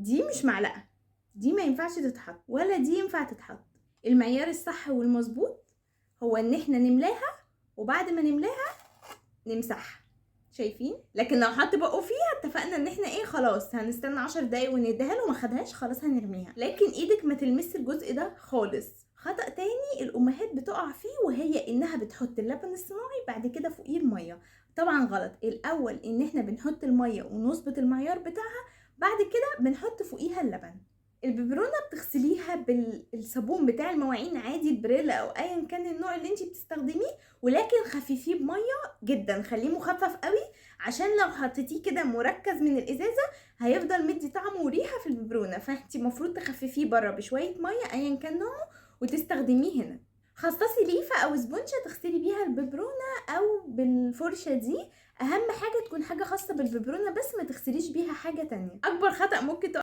دي مش معلقة، دي ما ينفعش تتحط، ولا دي ينفع تتحط. المعيار الصح والمظبوط هو ان احنا نملاها، وبعد ما نملاها نمسحها. شايفين؟ لكن لو حط بقه فيها اتفقنا ان احنا ايه، خلاص هنستنى 10 دقايق ونديها له، ما خدهاش خلاص هنرميها. لكن ايدك ما تلمس الجزء ده خالص. خطأ تاني الامهات بتقع فيه، وهي انها بتحط اللبن الصناعي بعد كده فوقيه الميه. طبعا غلط. الاول ان احنا بنحط الميه ونظبط المعيار بتاعها، بعد كده بنحط فوقيها اللبن. الببرونه بتغسليها بالصابون بتاع المواعين عادي، البريل او ايا كان النوع اللي انت بتستخدميه، ولكن خففيه بميه جدا، خليه مخفف قوي، عشان لو حطيتيه كده مركز من الازازه هيفضل مدي طعم وريحه في الببرونه. فانت المفروض تخففيه بره بشويه ميه ايا كان نوعه وتستخدميه هنا. خصصي ليفه او سبونشه تغسلي بيها الببرونه او بالفرشه دي. اهم حاجه تكون حاجه خاصه بالببرونه بس، ما تغسليش بيها حاجه تانية. اكبر خطأ ممكن